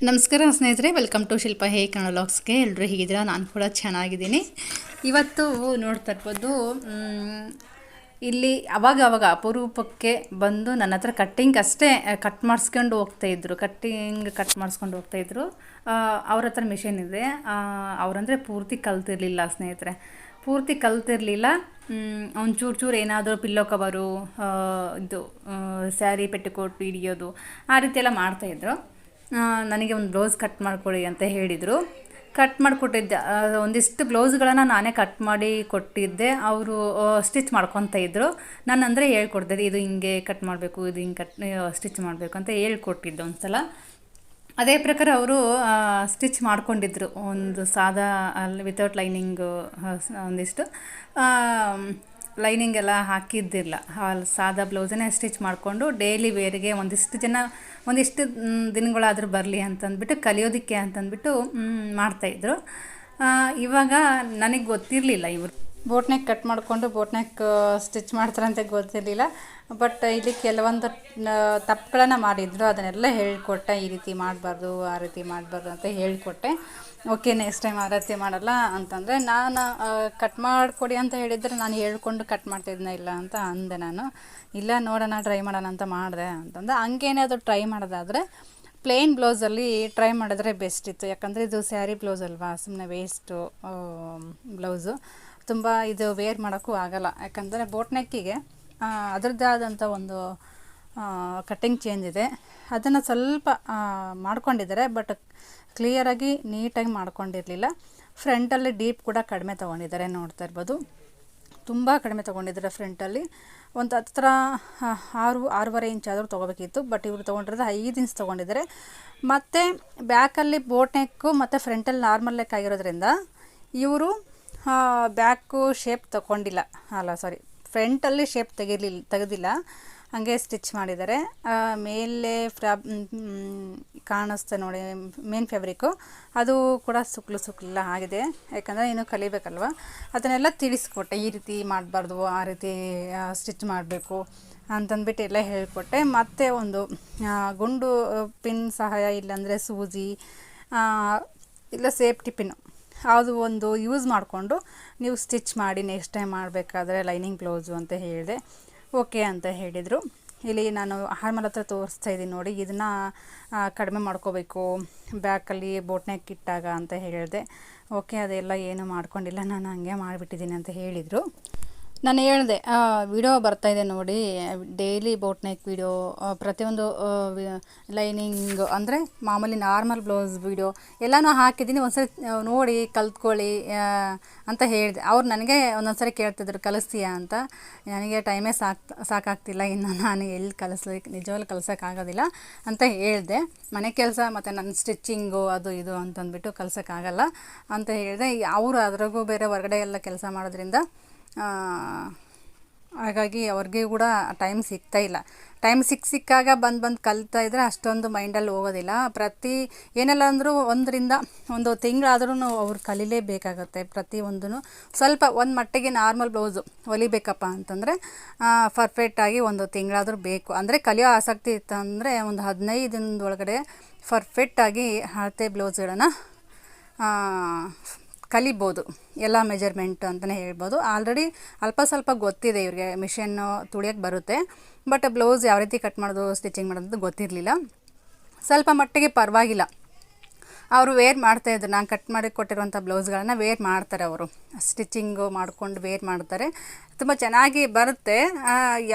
ನಮಸ್ಕಾರ ಸ್ನೇಹಿತರೆ, welcome to ಶಿಲ್ಪ ಹೇ ಕನ್ನಡ ವ್ಲಾಗ್ಸ್ಗೆ. ಎಲ್ಲರೂ ಹೀಗಿದ್ದೀರಾ? ನಾನು ಕೂಡ ಚೆನ್ನಾಗಿದ್ದೀನಿ. ಇವತ್ತು ನೋಡ್ತಾ ಇರ್ಬೋದು, ಇಲ್ಲಿ ಅವಾಗ ಅಪರೂಪಕ್ಕೆ ಬಂದು ನನ್ನ ಹತ್ರ ಕಟ್ಟಿಂಗ್ ಅಷ್ಟೇ ಕಟ್ ಮಾಡಿಸ್ಕೊಂಡು ಹೋಗ್ತಾಯಿದ್ರು. ಅವ್ರ ಹತ್ರ ಮಿಷಿನ್ ಇದೆ. ಅವರಂದರೆ ಪೂರ್ತಿ ಕಲ್ತಿರಲಿಲ್ಲ ಸ್ನೇಹಿತರೆ, ಒಂಚೂರು ಏನಾದರೂ ಪಿಲ್ಲೋ ಕವರು, ಇದು ಸ್ಯಾರಿ ಪೆಟ್ಟಿಕೋಟ್ ಹಿಡಿಯೋದು ಆ ರೀತಿ ಎಲ್ಲ ಮಾಡ್ತಾಯಿದ್ರು. ನನಗೆ ಒಂದು ಬ್ಲೌಸ್ ಕಟ್ ಮಾಡಿಕೊಡಿ ಅಂತ ಹೇಳಿದರು. ಕಟ್ ಮಾಡಿಕೊಟ್ಟಿದ್ದೆ. ಒಂದಿಷ್ಟು ಬ್ಲೌಸ್ಗಳನ್ನು ನಾನೇ ಕಟ್ ಮಾಡಿ ಕೊಟ್ಟಿದ್ದೆ. ಅವರು ಸ್ಟಿಚ್ ಮಾಡ್ಕೊತ ಇದ್ದರು. ನಾನು ಅಂದರೆ ಹೇಳ್ಕೊಡ್ತಿದ್ದೆ, ಇದು ಹಿಂಗೆ ಕಟ್ ಮಾಡಬೇಕು, ಇದು ಹಿಂಗೆ ಸ್ಟಿಚ್ ಮಾಡಬೇಕು ಅಂತ ಹೇಳ್ಕೊಟ್ಟಿದ್ದೆ ಒಂದು ಸಲ. ಅದೇ ಪ್ರಕಾರ ಅವರು ಸ್ಟಿಚ್ ಮಾಡ್ಕೊಂಡಿದ್ರು. ಒಂದು ಸಾದಾ ವಿತೌಟ್ ಲೈನಿಂಗು, ಒಂದಿಷ್ಟು ಲೈನಿಂಗ್ ಎಲ್ಲ ಹಾಕಿದ್ದಿಲ್ಲ, ಸಾದಾ ಬ್ಲೌಸನ್ನೇ ಸ್ಟಿಚ್ ಮಾಡಿಕೊಂಡು ಡೈಲಿ ವೇರಿಗೆ ಒಂದಿಷ್ಟು ದಿನಗಳಾದರೂ ಬರಲಿ ಅಂತಂದ್ಬಿಟ್ಟು, ಕಲಿಯೋದಕ್ಕೆ ಅಂತಂದ್ಬಿಟ್ಟು ಮಾಡ್ತಾಯಿದ್ರು. ಇವಾಗ ನನಗೆ ಗೊತ್ತಿರಲಿಲ್ಲ ಇವರು ಬೋಟ್ ನೆಕ್ ಕಟ್ ಮಾಡಿಕೊಂಡು ಬೋಟ್ ನೆಕ್ ಸ್ಟಿಚ್ ಮಾಡ್ತಾರಂತ ಗೊತ್ತಿರಲಿಲ್ಲ. ಬಟ್ ಇಲ್ಲಿ ಕೆಲವೊಂದು ತಪ್ಪುಗಳನ್ನು ಮಾಡಿದರು. ಅದನ್ನೆಲ್ಲ ಹೇಳ್ಕೊಟ್ಟೆ. ಈ ರೀತಿ ಮಾಡಬಾರ್ದು, ಆ ರೀತಿ ಮಾಡಬಾರ್ದು ಅಂತ ಹೇಳ್ಕೊಟ್ಟೆ. ಓಕೆ, ನೆಕ್ಸ್ಟ್ ಟೈಮ್ ಆ ರೀತಿ ಮಾಡಲ್ಲ ಅಂತಂದರೆ, ನಾನು ಕಟ್ ಮಾಡಿಕೊಡಿ ಅಂತ ಹೇಳಿದರೆ ನಾನು ಹೇಳ್ಕೊಂಡು ಕಟ್ ಮಾಡ್ತಿದ್ನ ಇಲ್ಲ ಅಂತ ಅಂದೆ. ನಾನು ಇಲ್ಲ, ನೋಡೋಣ, ಟ್ರೈ ಮಾಡೋಣ ಅಂತ ಮಾಡಿದೆ ಅಂತಂದೆ. ಹಂಗೇನಾದರೂ ಟ್ರೈ ಮಾಡೋದಾದರೆ ಪ್ಲೇನ್ ಬ್ಲೌಸಲ್ಲಿ ಟ್ರೈ ಮಾಡಿದ್ರೆ ಬೆಸ್ಟ್ ಇತ್ತು. ಯಾಕಂದರೆ ಇದು ಸ್ಯಾರಿ ಬ್ಲೌಸ್ ಅಲ್ವಾ, ಸುಮ್ಮನೆ ವೇಸ್ಟು ಬ್ಲೌಸು. ತುಂಬ ಇದು ವೇರ್ ಮಾಡೋಕ್ಕೂ ಆಗೋಲ್ಲ. ಯಾಕಂದರೆ ಬೋಟ್ ನೆಕ್ಕಿಗೆ ಅದರದ್ದೇ ಆದಂಥ ಒಂದು ಕಟ್ಟಿಂಗ್ ಚೇಂಜ್ ಇದೆ. ಅದನ್ನು ಸ್ವಲ್ಪ ಮಾಡ್ಕೊಂಡಿದ್ದಾರೆ, ಬಟ್ ಕ್ಲಿಯರಾಗಿ ನೀಟಾಗಿ ಮಾಡ್ಕೊಂಡಿರಲಿಲ್ಲ. ಫ್ರಂಟಲ್ಲಿ ಡೀಪ್ ಕೂಡ ಕಡಿಮೆ ತೊಗೊಂಡಿದ್ದಾರೆ, ನೋಡ್ತಾ ಇರ್ಬೋದು. ತುಂಬ ಕಡಿಮೆ ತೊಗೊಂಡಿದ್ದಾರೆ ಫ್ರಂಟಲ್ಲಿ. ಒಂದು ಹತ್ರ 6.5 ಇಂಚ್ ಆದರೂ ತೊಗೋಬೇಕಿತ್ತು. ಬಟ್ ಇವರು ತೊಗೊಂಡಿರೋದು 5 ಇಂಚ್ ತೊಗೊಂಡಿದ್ದಾರೆ. ಮತ್ತು ಬ್ಯಾಕಲ್ಲಿ ಬೋಟ್ ನೆಕ್ಕು ಮತ್ತು ಫ್ರಂಟಲ್ಲಿ ನಾರ್ಮಲ್ ನೆಕ್ ಆಗಿರೋದ್ರಿಂದ ಇವರು ಬ್ಯಾಕು ಶೇಪ್ ಫ್ರಂಟಲ್ಲಿ ಶೇಪ್ ತೆಗೆದಿಲ್ಲ, ಹಾಗೆ ಸ್ಟಿಚ್ ಮಾಡಿದ್ದಾರೆ. ಮೇಲೆ ಕಾಣಿಸ್ತೆ ನೋಡಿ, ಮೇನ್ ಫ್ಯಾಬ್ರಿಕ್ಕು ಅದು ಕೂಡ ಸುಕ್ಲೆಲ್ಲ ಆಗಿದೆ. ಯಾಕಂದರೆ ಇನ್ನೂ ಕಲಿಬೇಕಲ್ವ, ಅದನ್ನೆಲ್ಲ ತಿಳಿಸ್ಕೊಟ್ಟೆ. ಈ ರೀತಿ ಮಾಡಬಾರ್ದು, ಆ ರೀತಿ ಸ್ಟಿಚ್ ಮಾಡಬೇಕು ಅಂತಂದ್ಬಿಟ್ಟು ಎಲ್ಲ ಹೇಳಿಕೊಟ್ಟೆ. ಮತ್ತು ಒಂದು ಗುಂಡು ಪಿನ್ ಸಹಾಯ, ಇಲ್ಲಾಂದರೆ ಸೂಜಿ, ಇಲ್ಲ ಸೇಫ್ಟಿ ಪಿನ್ನು, ಅದು ಒಂದು ಯೂಸ್ ಮಾಡಿಕೊಂಡು ನೀವು ಸ್ಟಿಚ್ ಮಾಡಿ ನೆಕ್ಸ್ಟ್ ಟೈಮ್ ಮಾಡಬೇಕಾದ್ರೆ ಲೈನಿಂಗ್ ಬ್ಲೌಸು ಅಂತ ಹೇಳಿದೆ. ಓಕೆ ಅಂತ ಹೇಳಿದರು. ಇಲ್ಲಿ ನಾನು ಆರ್ಮಲ್ ಹತ್ರ ತೋರಿಸ್ತಾ ಇದ್ದೀನಿ ನೋಡಿ, ಇದನ್ನು ಕಡಿಮೆ ಮಾಡ್ಕೋಬೇಕು ಬ್ಯಾಕಲ್ಲಿ ಬೋಟ್ ನೆಕ್ ಇಟ್ಟಾಗ ಅಂತ ಹೇಳಿದೆ. ಓಕೆ, ಅದೆಲ್ಲ ಏನು ಮಾಡ್ಕೊಂಡಿಲ್ಲ, ನಾನು ಹಂಗೆ ಮಾಡಿಬಿಟ್ಟಿದ್ದೀನಿ ಅಂತ ಹೇಳಿದರು. ನಾನು ಹೇಳಿದೆ, ವಿಡಿಯೋ ಬರ್ತಾಯಿದೆ ನೋಡಿ, ಡೈಲಿ ಬೋಟ್ ನೆಕ್ ವಿಡಿಯೋ, ಪ್ರತಿಯೊಂದು ಲೈನಿಂಗ್ ಅಂದರೆ ಮಾಮೂಲಿ ನಾರ್ಮಲ್ ಬ್ಲೌಸ್ ವಿಡಿಯೋ ಎಲ್ಲನೂ ಹಾಕಿದ್ದೀನಿ, ಒಂದ್ಸರಿ ನೋಡಿ ಕಲ್ತ್ಕೊಳ್ಳಿ ಅಂತ ಹೇಳಿದೆ. ಅವ್ರು ನನಗೆ ಒಂದೊಂದ್ಸರಿ ಕೇಳ್ತಿದ್ರು, ಕಲಿಸ್ತೀಯಾ ಅಂತ. ನನಗೆ ಟೈಮೇ ಸಾಕಾಗ್ತಿಲ್ಲ, ಇನ್ನು ನಾನು ಎಲ್ಲಿ ನಿಜವಾಗ್ಲೂ ಕಲ್ಸೋಕ್ಕಾಗೋದಿಲ್ಲ ಅಂತ ಹೇಳಿದೆ. ಮನೆ ಕೆಲಸ ಮತ್ತು ನನ್ನ ಸ್ಟಿಚ್ಚಿಂಗು ಅದು ಇದು ಅಂತಂದ್ಬಿಟ್ಟು ಕಲ್ಸೋಕ್ಕಾಗಲ್ಲ ಅಂತ ಹೇಳಿದೆ. ಅವರು ಅದ್ರಾಗೂ ಬೇರೆ ಹೊರಗಡೆ ಎಲ್ಲ ಕೆಲಸ ಮಾಡೋದ್ರಿಂದ ಹಾಗಾಗಿ ಅವ್ರಿಗೆ ಕೂಡ ಟೈಮ್ ಸಿಗ್ತಾಯಿಲ್ಲ. ಟೈಮ್ ಸಿಕ್ಕಾಗ ಬಂದು ಕಲಿತಾ ಇದ್ದರೆ ಅಷ್ಟೊಂದು ಮೈಂಡಲ್ಲಿ ಹೋಗೋದಿಲ್ಲ. ಏನೆಲ್ಲ ಅಂದರೂ 1 ತಿಂಗಳಾದ್ರೂ ಅವ್ರು ಕಲೀಲೇಬೇಕಾಗತ್ತೆ. ಪ್ರತಿಯೊಂದೂ ಸ್ವಲ್ಪ ಒಂದು ಮಟ್ಟಿಗೆ ನಾರ್ಮಲ್ ಬ್ಲೌಸು ಹೊಲಿಬೇಕಪ್ಪ ಅಂತಂದರೆ ಪರ್ಫೆಕ್ಟಾಗಿ 1 ತಿಂಗಳಾದರೂ ಬೇಕು. ಅಂದರೆ ಕಲಿಯೋ ಆಸಕ್ತಿ ಇತ್ತಂದರೆ ಒಂದು 15 ದಿನದೊಳಗಡೆ ಪರ್ಫೆಕ್ಟಾಗಿ ಅಳತೆ ಬ್ಲೌಸ್ಗಳನ್ನು ಕಲಿಬೋದು. ಎಲ್ಲ ಮೆಜರ್ಮೆಂಟ್ ಅಂತಲೇ ಹೇಳ್ಬೋದು. ಆಲ್ರೆಡಿ ಸ್ವಲ್ಪ ಗೊತ್ತಿದೆ ಇವ್ರಿಗೆ, ಮಿಷನ್ನು ತುಳಿಯೋಕ್ಕೆ ಬರುತ್ತೆ. ಬಟ್ ಬ್ಲೌಸ್ ಯಾವ ರೀತಿ ಕಟ್ ಮಾಡೋದು, ಸ್ಟಿಚಿಂಗ್ ಮಾಡೋದು ಗೊತ್ತಿರಲಿಲ್ಲ. ಸ್ವಲ್ಪ ಮಟ್ಟಿಗೆ ಪರವಾಗಿಲ್ಲ, ಅವರು ವೇರ್ ಮಾಡ್ತಾಯಿದ್ರು. ನಾನು ಕಟ್ ಮಾಡಿ ಕೊಟ್ಟಿರುವಂಥ ಬ್ಲೌಸ್ಗಳನ್ನು ವೇರ್ ಮಾಡ್ತಾರೆ ಅವರು. ಸ್ಟಿಚಿಂಗು ಮಾಡಿಕೊಂಡು ವೇರ್ ಮಾಡ್ತಾರೆ. ತುಂಬ ಚೆನ್ನಾಗಿ ಬರುತ್ತೆ.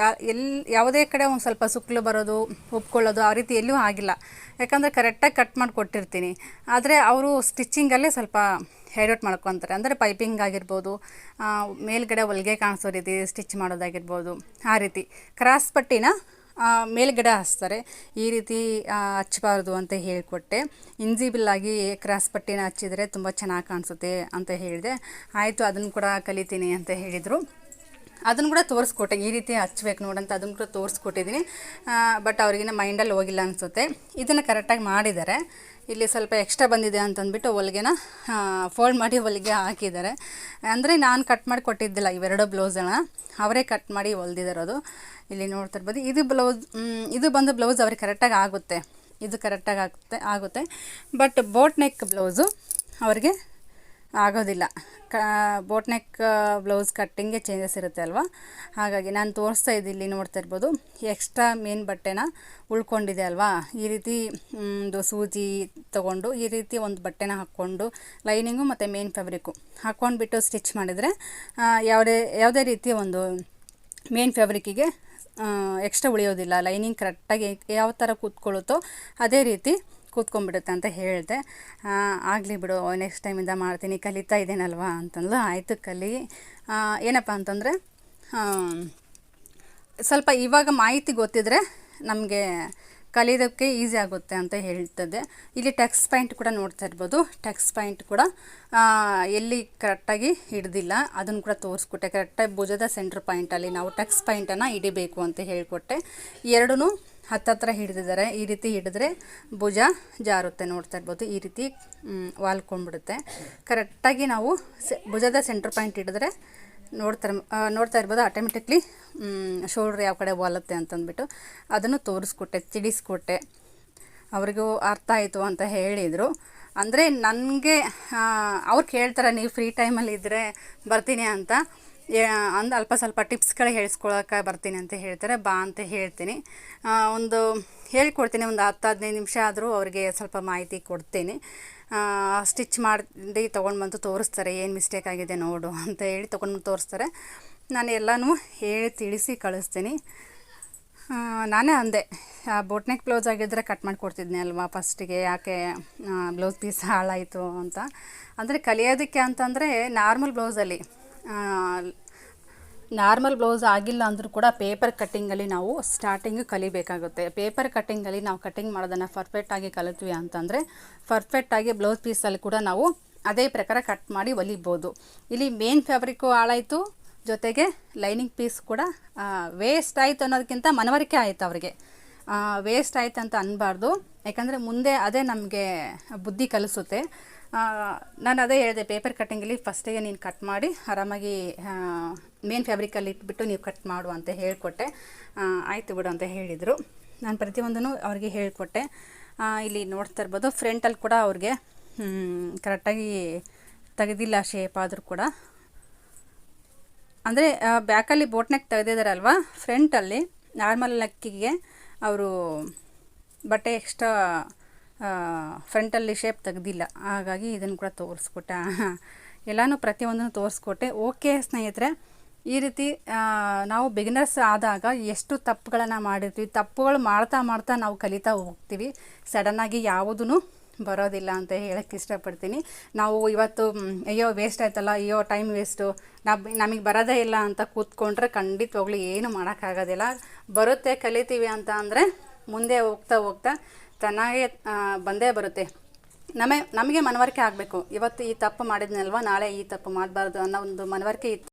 ಯಾವುದೇ ಕಡೆ ಒಂದು ಸ್ವಲ್ಪ ಸುಕ್ಲು ಬರೋದು, ಒಪ್ಕೊಳ್ಳೋದು ಆ ರೀತಿ ಎಲ್ಲೂ ಆಗಿಲ್ಲ. ಯಾಕಂದರೆ ಕರೆಕ್ಟಾಗಿ ಕಟ್ ಮಾಡಿ ಕೊಟ್ಟಿರ್ತೀನಿ. ಆದರೆ ಅವರು ಸ್ಟಿಚ್ಚಿಂಗಲ್ಲೇ ಸ್ವಲ್ಪ ಹೆಡ್ಔಟ್ ಮಾಡ್ಕೊತಾರೆ. ಅಂದರೆ ಪೈಪಿಂಗ್ ಆಗಿರ್ಬೋದು, ಮೇಲ್ಗಡೆ ಹೊಲಿಗೆ ಕಾಣಿಸೋ ರೀತಿ ಸ್ಟಿಚ್ ಮಾಡೋದಾಗಿರ್ಬೋದು, ಆ ರೀತಿ ಕ್ರಾಸ್ ಪಟ್ಟಿನ ಮೇಲ್ಗಡೆ ಹಚ್ತಾರೆ. ಈ ರೀತಿ ಹಚ್ಚಬಾರ್ದು ಅಂತ ಹೇಳಿಕೊಟ್ಟೆ. ಇನ್ಸಿಬಲ್ ಕ್ರಾಸ್ ಪಟ್ಟಿನ ಹಚ್ಚಿದರೆ ತುಂಬ ಚೆನ್ನಾಗಿ ಕಾಣಿಸುತ್ತೆ ಅಂತ ಹೇಳಿದೆ. ಆಯಿತು, ಅದನ್ನು ಕೂಡ ಕಲಿತೀನಿ ಅಂತ ಹೇಳಿದರು. ಅದನ್ನು ಕೂಡ ತೋರಿಸ್ಕೊಟ್ಟೆ, ಈ ರೀತಿ ಹಚ್ಬೇಕು ನೋಡಂತ ಅದನ್ನು ಕೂಡ ತೋರಿಸ್ಕೊಟ್ಟಿದ್ದೀನಿ. ಬಟ್ ಅವ್ರಿಗಿನ್ನ ಮೈಂಡಲ್ಲಿ ಹೋಗಿಲ್ಲ ಅನಿಸುತ್ತೆ. ಇದನ್ನು ಕರೆಕ್ಟಾಗಿ ಮಾಡಿದ್ದಾರೆ. ಇಲ್ಲಿ ಸ್ವಲ್ಪ ಎಕ್ಸ್ಟ್ರಾ ಬಂದಿದೆ ಅಂತಂದ್ಬಿಟ್ಟು ಹೊಲಿಗೆನ ಫೋಲ್ಡ್ ಮಾಡಿ ಹೊಲಿಗೆ ಹಾಕಿದ್ದಾರೆ. ಅಂದರೆ ನಾನು ಕಟ್ ಮಾಡಿ ಕೊಟ್ಟಿದ್ದಿಲ್ಲ, ಇವೆರಡು ಬ್ಲೌಸನ್ನು ಅವರೇ ಕಟ್ ಮಾಡಿ ಹೊಲ್ದಿದ್ದಾರೋದು. ಇಲ್ಲಿ ನೋಡ್ತಿರ್ಬೋದು. ಇದು ಬಂದು ಬ್ಲೌಸ್ ಅವ್ರಿಗೆ ಕರೆಕ್ಟಾಗಿ ಆಗುತ್ತೆ. ಇದು ಕರೆಕ್ಟಾಗಿ ಆಗುತ್ತೆ. ಬಟ್ ಬೋಟ್ ನೆಕ್ ಬ್ಲೌಸು ಅವ್ರಿಗೆ ಆಗೋದಿಲ್ಲ. ಬೋಟ್ ನೆಕ್ ಬ್ಲೌಸ್ ಕಟ್ಟಿಂಗೇ ಚೇಂಜಸ್ ಇರುತ್ತೆ ಅಲ್ವಾ, ಹಾಗಾಗಿ ನಾನು ತೋರಿಸ್ತಾ ಇದ್ದೀನಿ, ನೋಡ್ತಾ ಇರ್ಬೋದು. ಎಕ್ಸ್ಟ್ರಾ ಮೇನ್ ಬಟ್ಟೆನ ಉಳ್ಕೊಂಡಿದೆ ಅಲ್ವಾ, ಈ ರೀತಿ ಒಂದು ಸೂಜಿ ತೊಗೊಂಡು ಈ ರೀತಿ ಒಂದು ಬಟ್ಟೆನ ಹಾಕ್ಕೊಂಡು ಲೈನಿಂಗು ಮತ್ತು ಮೇನ್ ಫ್ಯಾಬ್ರಿಕ್ಕು ಹಾಕ್ಕೊಂಡ್ಬಿಟ್ಟು ಸ್ಟಿಚ್ ಮಾಡಿದರೆ ಯಾವುದೇ ರೀತಿಯ ಒಂದು ಮೇನ್ ಫ್ಯಾಬ್ರಿಕ್ಕಿಗೆ ಎಕ್ಸ್ಟ್ರಾ ಉಳಿಯೋದಿಲ್ಲ. ಲೈನಿಂಗ್ ಕರೆಕ್ಟಾಗಿ ಯಾವ ಥರ ಕೂತ್ಕೊಳ್ಳುತ್ತೋ ಅದೇ ರೀತಿ ಕೂತ್ಕೊಂಡ್ಬಿಡುತ್ತೆ ಅಂತ ಹೇಳಿದೆ. ಆಗಲಿ ಬಿಡು, ನೆಕ್ಸ್ಟ್ ಟೈಮಿಂದ ಮಾಡ್ತೀನಿ, ಕಲಿತಾ ಇದ್ದೇನಲ್ವಾ ಅಂತಂದು. ಆಯಿತು ಕಲಿ. ಏನಪ್ಪ ಅಂತಂದರೆ ಸ್ವಲ್ಪ ಇವಾಗ ಮಾಹಿತಿ ಗೊತ್ತಿದ್ರೆ ನಮಗೆ ಕಲಿಯೋದಕ್ಕೆ ಈಸಿ ಆಗುತ್ತೆ ಅಂತ ಹೇಳ್ತದೆ. ಇಲ್ಲಿ ಟಕ್ಸ್ ಪಾಯಿಂಟ್ ಕೂಡ ನೋಡ್ತಾ ಇರ್ಬೋದು. ಟಕ್ಸ್ ಪಾಯಿಂಟ್ ಕೂಡ ಎಲ್ಲಿ ಕರೆಕ್ಟಾಗಿ ಹಿಡ್ದಿಲ್ಲ ಅದನ್ನು ಕೂಡ ತೋರಿಸ್ಕೊಟ್ಟೆ. ಕರೆಕ್ಟಾಗಿ ಭುಜದ ಸೆಂಟ್ರ್ ಪಾಯಿಂಟಲ್ಲಿ ನಾವು ಟಕ್ಸ್ ಪಾಯಿಂಟನ್ನು ಹಿಡಿಬೇಕು ಅಂತ ಹೇಳಿಕೊಟ್ಟೆ. ಎರಡೂ ಹತ್ತತ್ರ ಹಿಡಿದಿದ್ದಾರೆ. ಈ ರೀತಿ ಹಿಡಿದ್ರೆ ಭುಜ ಜಾರುತ್ತೆ, ನೋಡ್ತಾ ಇರ್ಬೋದು. ಈ ರೀತಿ ವಾಲ್ಕೊಂಡ್ಬಿಡುತ್ತೆ. ಕರೆಕ್ಟಾಗಿ ನಾವು ಭುಜದ ಸೆಂಟ್ರ್ ಪಾಯಿಂಟ್ ಹಿಡಿದ್ರೆ ನೋಡ್ತಾ ಇರ್ಬೋದು ಆಟೋಮೆಟಿಕ್ಲಿ ಶೋಲ್ಡ್ರ್ ಯಾವ ಕಡೆ ವಾಲುತ್ತೆ ಅಂತಂದ್ಬಿಟ್ಟು ಅದನ್ನು ತೋರಿಸ್ಕೊಟ್ಟೆ, ತಿಳಿಸ್ಕೊಟ್ಟೆ. ಅವ್ರಿಗೂ ಅರ್ಥ ಆಯಿತು ಅಂತ ಹೇಳಿದರು. ಅಂದರೆ ನನಗೆ ಅವ್ರು ಕೇಳ್ತಾರೆ, ನೀವು ಫ್ರೀ ಟೈಮಲ್ಲಿ ಇದ್ದರೆ ಬರ್ತೀನಿ ಅಂತ ಅಲ್ಪ ಸ್ವಲ್ಪ ಟಿಪ್ಸ್ಗಳು ಹೇಳಿಸ್ಕೊಳಕ್ಕೆ ಬರ್ತೀನಿ ಅಂತ ಹೇಳ್ತಾರೆ. ಬಾ ಅಂತ ಹೇಳ್ತೀನಿ, ಒಂದು ಹೇಳ್ಕೊಡ್ತೀನಿ. ಒಂದು 10-15 ನಿಮಿಷ ಆದರೂ ಅವ್ರಿಗೆ ಸ್ವಲ್ಪ ಮಾಹಿತಿ ಕೊಡ್ತೀನಿ. ಸ್ಟಿಚ್ ಮಾಡಿ ತೊಗೊಂಡು ಬಂದು ತೋರಿಸ್ತಾರೆ, ಏನು ಮಿಸ್ಟೇಕ್ ಆಗಿದೆ ನೋಡು ಅಂತ ಹೇಳಿ ತೊಗೊಂಡು ತೋರಿಸ್ತಾರೆ. ನಾನು ಎಲ್ಲನೂ ಹೇಳಿ ತಿಳಿಸಿ ಕಳಿಸ್ತೀನಿ. ನಾನೇ ಅಂದೆ, ಬೋಟ್ ನೆಕ್ ಬ್ಲೌಸ್ ಆಗಿದ್ದರೆ ಕಟ್ ಮಾಡಿ ಕೊಡ್ತಿದ್ನಿ ಅಲ್ವಾ ಫಸ್ಟಿಗೆ, ಯಾಕೆ ಬ್ಲೌಸ್ ಪೀಸ್ ಹಾಳಾಯಿತು ಅಂತ. ಅಂದರೆ ಕಲಿಯೋದಕ್ಕೆ ಅಂತಂದರೆ ನಾರ್ಮಲ್ ಬ್ಲೌಸ್ ಆಗಿಲ್ಲ ಅಂದರೂ ಕೂಡ ಪೇಪರ್ ಕಟ್ಟಿಂಗಲ್ಲಿ ನಾವು ಸ್ಟಾರ್ಟಿಂಗು ಕಲಿಬೇಕಾಗುತ್ತೆ. ಪೇಪರ್ ಕಟ್ಟಿಂಗಲ್ಲಿ ನಾವು ಕಟ್ಟಿಂಗ್ ಮಾಡೋದನ್ನು ಪರ್ಫೆಕ್ಟಾಗಿ ಕಲಿತ್ವಿ ಅಂತಂದರೆ ಪರ್ಫೆಕ್ಟಾಗಿ ಬ್ಲೌಸ್ ಪೀಸಲ್ಲಿ ಕೂಡ ನಾವು ಅದೇ ಪ್ರಕಾರ ಕಟ್ ಮಾಡಿ ಹೊಲಿಬೋದು. ಇಲ್ಲಿ ಮೇನ್ ಫ್ಯಾಬ್ರಿಕ್ಕು ಹಾಳಾಯಿತು, ಜೊತೆಗೆ ಲೈನಿಂಗ್ ಪೀಸ್ ಕೂಡ ವೇಸ್ಟ್ ಆಯಿತು ಅನ್ನೋದಕ್ಕಿಂತ ಮನವರಿಕೆ ಆಯಿತು ಅವರಿಗೆ. ವೇಸ್ಟ್ ಆಯ್ತು ಅಂತ ಅನ್ನಬಾರ್ದು, ಯಾಕಂದರೆ ಮುಂದೆ ಅದೇ ನಮಗೆ ಬುದ್ಧಿ ಕಲಿಸುತ್ತೆ. ನಾನು ಅದೇ ಹೇಳಿದೆ, ಪೇಪರ್ ಕಟ್ಟಿಂಗಲ್ಲಿ ಫಸ್ಟಿಗೆ ನೀನು ಕಟ್ ಮಾಡಿ ಆರಾಮಾಗಿ ಮೇನ್ ಫ್ಯಾಬ್ರಿಕಲ್ಲಿ ಇಟ್ಬಿಟ್ಟು ನೀವು ಕಟ್ ಮಾಡು ಅಂತ ಹೇಳಿಕೊಟ್ಟೆ. ಆಯಿತು ಬಿಡು ಅಂತ ಹೇಳಿದರು. ನಾನು ಪ್ರತಿಯೊಂದನ್ನು ಅವ್ರಿಗೆ ಹೇಳಿಕೊಟ್ಟೆ. ಇಲ್ಲಿ ನೋಡ್ತಾ ಇರ್ಬೋದು, ಫ್ರಂಟಲ್ಲಿ ಕೂಡ ಅವ್ರಿಗೆ ಕರೆಕ್ಟಾಗಿ ತೆಗೆದಿಲ್ಲ ಶೇಪ್ ಆದರೂ ಕೂಡ. ಅಂದರೆ ಬ್ಯಾಕಲ್ಲಿ ಬೋಟ್ ನೆಕ್ ತೆಗೆದಿದ್ದಾರಲ್ವ, ಫ್ರಂಟಲ್ಲಿ ನಾರ್ಮಲ್ ನೆಕ್ಕಿಗೆ ಅವರು ಬಟ್ಟೆ ಎಕ್ಸ್ಟ್ರಾ ಫ್ರಂಟಲ್ಲಿ ಶೇಪ್ ತೆಗೆದಿಲ್ಲ. ಹಾಗಾಗಿ ಇದನ್ನು ಕೂಡ ತೋರಿಸ್ಕೊಟ್ಟೆ. ಎಲ್ಲನೂ ಪ್ರತಿಯೊಂದನ್ನು ತೋರಿಸ್ಕೊಟ್ಟೆ. ಓಕೆ ಸ್ನೇಹಿತರೆ, ಈ ರೀತಿ ನಾವು ಬಿಗಿನರ್ಸ್ ಆದಾಗ ಎಷ್ಟು ತಪ್ಪುಗಳನ್ನು ಮಾಡಿರ್ತೀವಿ, ತಪ್ಪುಗಳು ಮಾಡ್ತಾ ನಾವು ಕಲಿತಾ ಹೋಗ್ತೀವಿ. ಸಡನ್ನಾಗಿ ಯಾವುದೂ ಬರೋದಿಲ್ಲ ಅಂತ ಹೇಳೋಕ್ಕೆ ಇಷ್ಟಪಡ್ತೀನಿ. ನಾವು ಇವತ್ತು ಅಯ್ಯೋ ವೇಸ್ಟ್ ಆಯ್ತಲ್ಲ, ಅಯ್ಯೋ ಟೈಮ್ ವೇಸ್ಟು, ನಮಗೆ ಬರೋದೇ ಇಲ್ಲ ಅಂತ ಕೂತ್ಕೊಂಡ್ರೆ ಖಂಡಿತವಾಗ್ಲೂ ಏನು ಮಾಡೋಕ್ಕಾಗೋದಿಲ್ಲ. ಬರುತ್ತೆ, ಕಲಿತೀವಿ ಅಂತ ಅಂದರೆ ಮುಂದೆ ಹೋಗ್ತಾ ಚೆನ್ನಾಗೇ ಬಂದೇ ಬರುತ್ತೆ. ನಮಗೆ ಮನವರಿಕೆ ಆಗಬೇಕು. ಇವತ್ತು ಈ ತಪ್ಪು ಮಾಡಿದ್ನಲ್ವ, ನಾಳೆ ಈ ತಪ್ಪು ಮಾಡಬಾರ್ದು ಅನ್ನೋ ಒಂದು ಮನವರಿಕೆ ಇತ್ತು